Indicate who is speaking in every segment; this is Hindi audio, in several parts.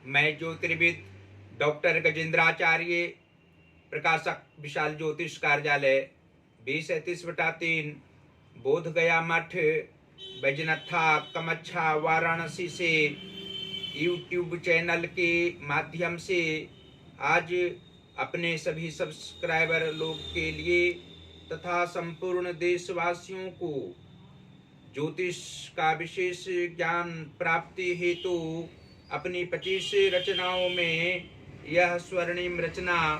Speaker 1: मैं ज्योतिर्विद डॉक्टर गजेंद्राचार्य, प्रकाशक विशाल ज्योतिष कार्यालय 20-31/3 बोध गया मठ, बैजनाथा कमच्छा, वाराणसी से यूट्यूब चैनल के माध्यम से आज अपने सभी सब्सक्राइबर लोग के लिए तथा संपूर्ण देशवासियों को ज्योतिष का विशेष ज्ञान प्राप्ति हेतु अपनी 25 रचनाओं में यह स्वर्णिम रचना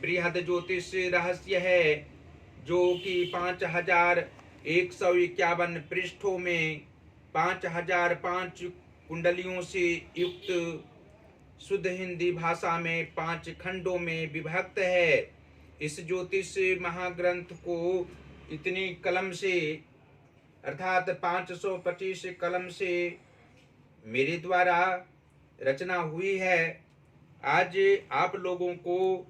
Speaker 1: बृहद ज्योतिष रहस्य है, जो कि 5151 पृष्ठों में 5005 कुंडलियों से युक्त शुद्ध हिंदी भाषा में 5 खंडों में विभक्त है। इस ज्योतिष महाग्रंथ को इतनी कलम से अर्थात 525 कलम से मेरे द्वारा रचना हुई है। आज आप लोगों को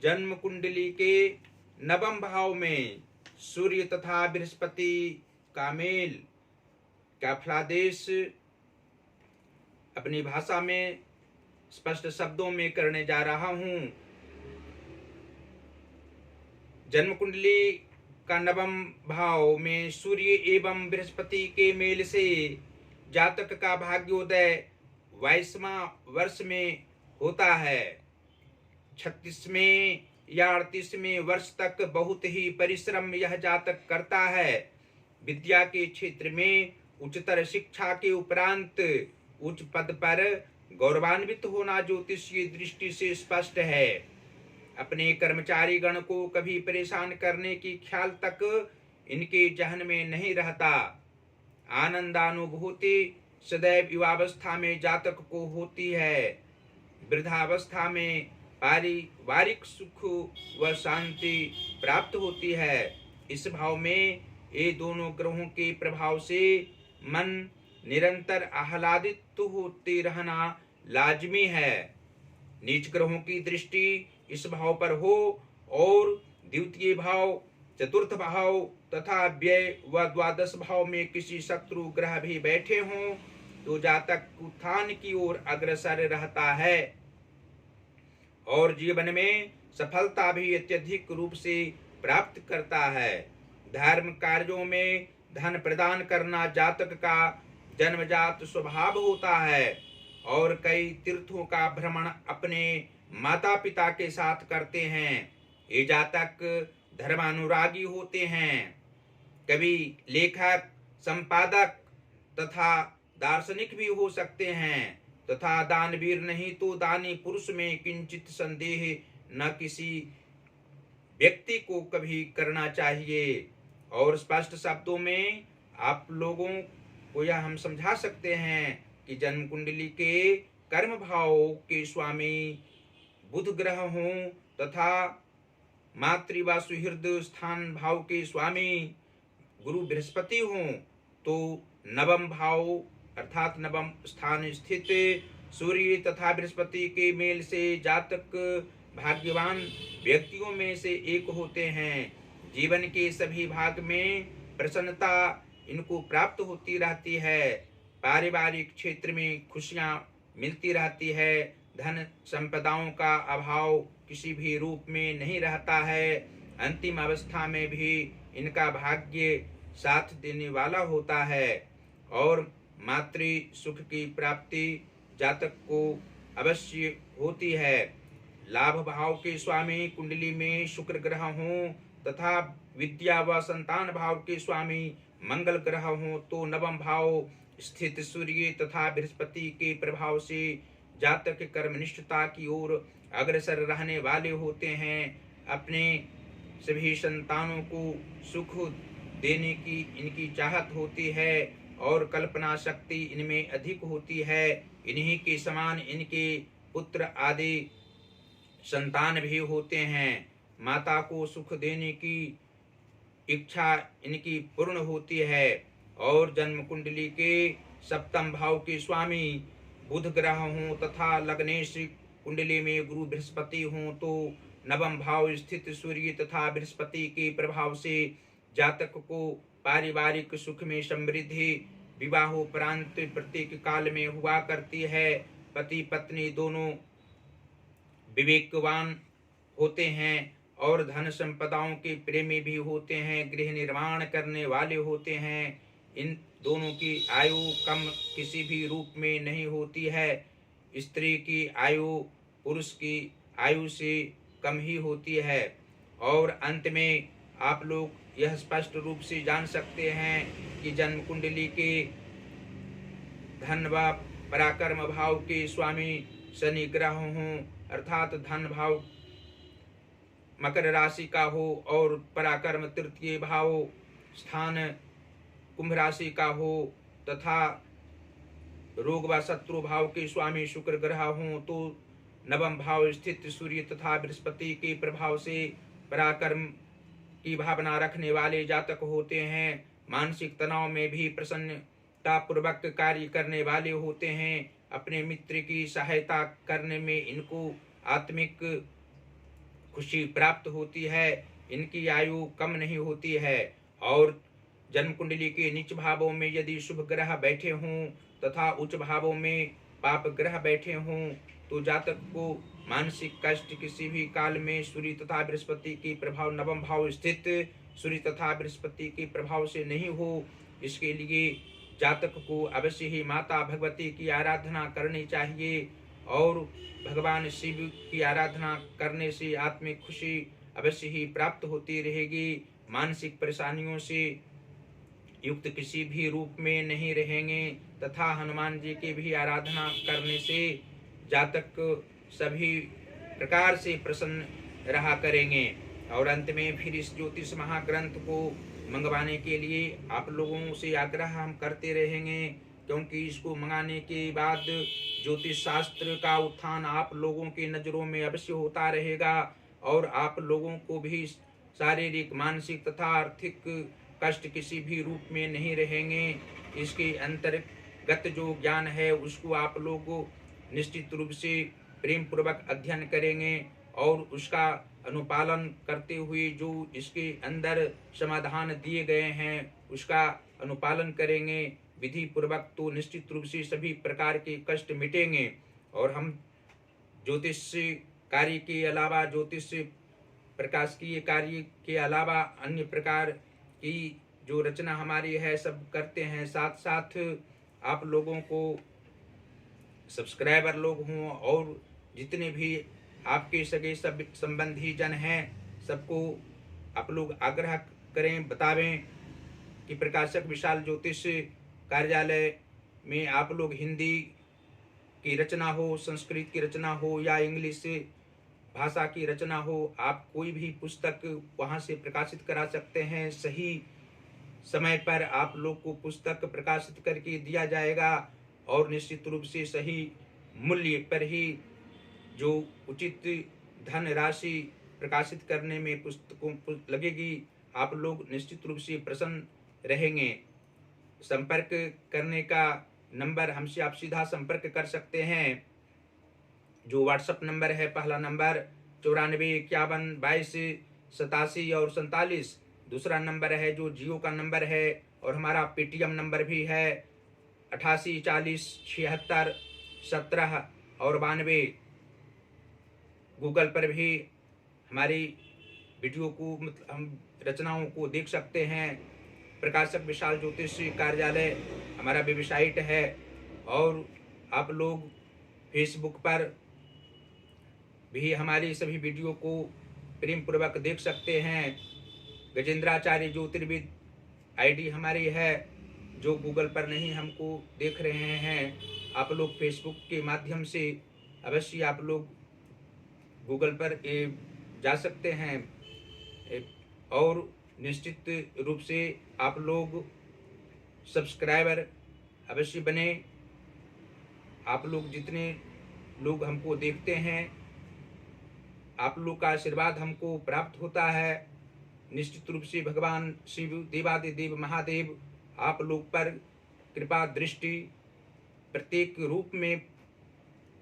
Speaker 1: जन्म कुंडली के नवम भाव में सूर्य तथा बृहस्पति का मेल का फलादेश अपनी भाषा में स्पष्ट शब्दों में करने जा रहा हूं। जन्म कुंडली का नवम भाव में सूर्य एवं बृहस्पति के मेल से जातक का भाग्योदय 22वां वर्ष में होता है। 36वें या 38वें वर्ष तक बहुत ही परिश्रम यह जातक करता है। विद्या के क्षेत्र में उच्चतर शिक्षा के उपरांत उच्च पद पर गौरवान्वित होना ज्योतिषीय दृष्टि से स्पष्ट है। अपने कर्मचारी गण को कभी परेशान करने की ख्याल तक इनके जहन में नहीं रहता। आनंदानुभूति सदैव युवावस्था में जातक को होती है। वृद्धावस्था में पारिवारिक सुख व शांति प्राप्त होती है। इस भाव में ये दोनों ग्रहों के प्रभाव से मन निरंतर आह्लादित होते रहना लाजमी है। नीच ग्रहों की दृष्टि इस भाव पर हो और द्वितीय भाव, चतुर्थ भाव तथा व्यय व द्वादश भाव में किसी शत्रु ग्रह भी बैठे हों तो जातक उत्थान की ओर अग्रसर रहता है और जीवन में सफलता भी अत्यधिक रूप से प्राप्त करता है। धर्म कार्यों में धन प्रदान करना जातक का जन्मजात स्वभाव होता है और कई तीर्थों का भ्रमण अपने माता पिता के साथ करते हैं। ये जातक धर्मानुरागी होते हैं। कवि, लेखक, संपादक तथा दार्शनिक भी हो सकते हैं तथा दानवीर नहीं तो दानी पुरुष में किंचित संदेह न किसी व्यक्ति को कभी करना चाहिए। और स्पष्ट शब्दों में आप लोगों को यह हम समझा सकते हैं कि जन्म कुंडली के कर्म भाव के स्वामी बुध ग्रह हों तथा मातृ व सुहृद स्थान भाव के स्वामी गुरु बृहस्पति हों तो नवम भाव अर्थात नवम स्थान स्थित सूर्य तथा बृहस्पति के मेल से जातक भाग्यवान व्यक्तियों में से एक होते हैं। जीवन के सभी भाग में प्रसन्नता इनको प्राप्त होती रहती है। पारिवारिक क्षेत्र में खुशियां मिलती रहती है। धन संपदाओं का अभाव किसी भी रूप में नहीं रहता है। अंतिम अवस्था में भी इनका भाग्य साथ देने वाला होता है और मातृ सुख की प्राप्ति जातक को अवश्य होती है। लाभ भाव के स्वामी कुंडली में शुक्र ग्रह हों तथा विद्या व संतान भाव के स्वामी मंगल ग्रह हों तो नवम भाव स्थित सूर्य तथा बृहस्पति के प्रभाव से जातक कर्मनिष्ठता की ओर अग्रसर रहने वाले होते हैं। अपने सभी संतानों को सुख देने की इनकी चाहत होती है और कल्पना शक्ति इनमें अधिक होती है। इन्हीं के समान इनके पुत्र आदि संतान भी होते हैं। माता को सुख देने की इच्छा इनकी पूर्ण होती है और जन्म कुंडली के सप्तम भाव के स्वामी बुध ग्रह हों तथा लग्नेश कुंडली में गुरु बृहस्पति हों तो नवम भाव स्थित सूर्य तथा बृहस्पति के प्रभाव से जातक को पारिवारिक सुख में समृद्धि विवाहोपरांत प्रत्येक काल में हुआ करती है पति पत्नी दोनों विवेकवान होते हैं और धन संपदाओं के प्रेमी भी होते हैं, गृह निर्माण करने वाले होते हैं। इन दोनों की आयु कम किसी भी रूप में नहीं होती है। स्त्री की आयु पुरुष की आयु से कम ही होती है। और अंत में आप लोग यह स्पष्ट रूप से जान सकते हैं कि जन्म कुंडली के धन व पराक्रम भाव के स्वामी शनि ग्रह हों, अर्थात धन भाव मकर राशि का हो और पराक्रम तृतीय भाव स्थान कुंभ राशि का हो, तथा रोग व शत्रु भाव के स्वामी शुक्र ग्रह हों, तो नवम भाव स्थित सूर्य तथा बृहस्पति के प्रभाव से पराक्रम की भावना रखने वाले जातक होते हैं। मानसिक तनाव में भी प्रसन्नता पूर्वक कार्य करने वाले होते हैं। अपने मित्र की सहायता करने में इनको आत्मिक खुशी प्राप्त होती है। इनकी आयु कम नहीं होती है। और जन्म कुंडली के नीच भावों में यदि शुभ ग्रह बैठे हों तथा उच्च भावों में पाप ग्रह बैठे हों, तो जातक को मानसिक कष्ट किसी भी काल में सूर्य तथा बृहस्पति के प्रभाव नवम भाव स्थित सूर्य तथा बृहस्पति के प्रभाव से नहीं हो। इसके लिए जातक को अवश्य ही माता भगवती की आराधना करनी चाहिए और भगवान शिव की आराधना करने से आत्मिक खुशी अवश्य ही प्राप्त होती रहेगी। मानसिक परेशानियों से युक्त किसी भी रूप में नहीं रहेंगे तथा हनुमान जी की भी आराधना करने से जातक सभी प्रकार से प्रसन्न रहा करेंगे। और अंत में फिर इस ज्योतिष महाग्रंथ को मंगवाने के लिए आप लोगों से आग्रह हम करते रहेंगे, क्योंकि इसको मंगाने के बाद ज्योतिष शास्त्र का उत्थान आप लोगों की नज़रों में अवश्य होता रहेगा और आप लोगों को भी शारीरिक मानसिक तथा आर्थिक कष्ट किसी भी रूप में नहीं रहेंगे। इसके अंतर्गत जो ज्ञान है उसको आप लोग निश्चित रूप से प्रेम पूर्वक अध्ययन करेंगे और उसका अनुपालन करते हुए जो इसके अंदर समाधान दिए गए हैं उसका अनुपालन करेंगे विधि पूर्वक, तो निश्चित रूप से सभी प्रकार के कष्ट मिटेंगे। और हम ज्योतिष कार्य के अलावा, ज्योतिष प्रकाशिकीय कार्य के अलावा अन्य प्रकार की जो रचना हमारी है सब करते हैं। साथ साथ आप लोगों को सब्सक्राइबर लोग हों और जितने भी आपके सगे सब संबंधी जन हैं सबको आप लोग आग्रह करें, बतावें कि प्रकाशक विशाल ज्योतिष कार्यालय में आप लोग हिंदी की रचना हो, संस्कृत की रचना हो या इंग्लिश भाषा की रचना हो, आप कोई भी पुस्तक वहाँ से प्रकाशित करा सकते हैं। सही समय पर आप लोग को पुस्तक प्रकाशित करके दिया जाएगा और निश्चित रूप से सही मूल्य पर ही जो उचित धन राशि प्रकाशित करने में पुस्तकों लगेगी। आप लोग निश्चित रूप से प्रसन्न रहेंगे। संपर्क करने का नंबर हमसे आप सीधा संपर्क कर सकते हैं। जो व्हाट्सएप नंबर है, पहला नंबर 94512287 और 47। दूसरा नंबर है जो जियो का नंबर है और हमारा पेटीएम नंबर भी है 88407617 और 92। गूगल पर भी हमारी वीडियो को हम रचनाओं को देख सकते हैं। प्रकाशक विशाल ज्योतिष कार्यालय हमारा वेबसाइट है और आप लोग फेसबुक पर भी हमारी सभी वीडियो को प्रेम पूर्वक देख सकते हैं। गजेंद्राचार्य ज्योतिर्विद आईडी हमारी है। जो गूगल पर नहीं हमको देख रहे हैं, आप लोग फेसबुक के माध्यम से अवश्य आप लोग गूगल पर जा सकते हैं और निश्चित रूप से आप लोग सब्सक्राइबर अवश्य बने। आप लोग जितने लोग हमको देखते हैं, आप लोग का आशीर्वाद हमको प्राप्त होता है। निश्चित रूप से भगवान शिव देवादिदेव महादेव आप लोग पर कृपा दृष्टि प्रत्येक रूप में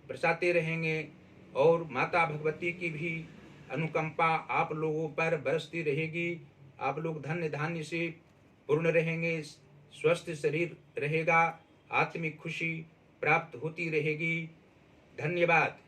Speaker 1: बरसाते रहेंगे और माता भगवती की भी अनुकंपा आप लोगों पर बरसती रहेगी। आप लोग धन्य धान्य से पूर्ण रहेंगे, स्वस्थ शरीर रहेगा, आत्मिक खुशी प्राप्त होती रहेगी। धन्यवाद।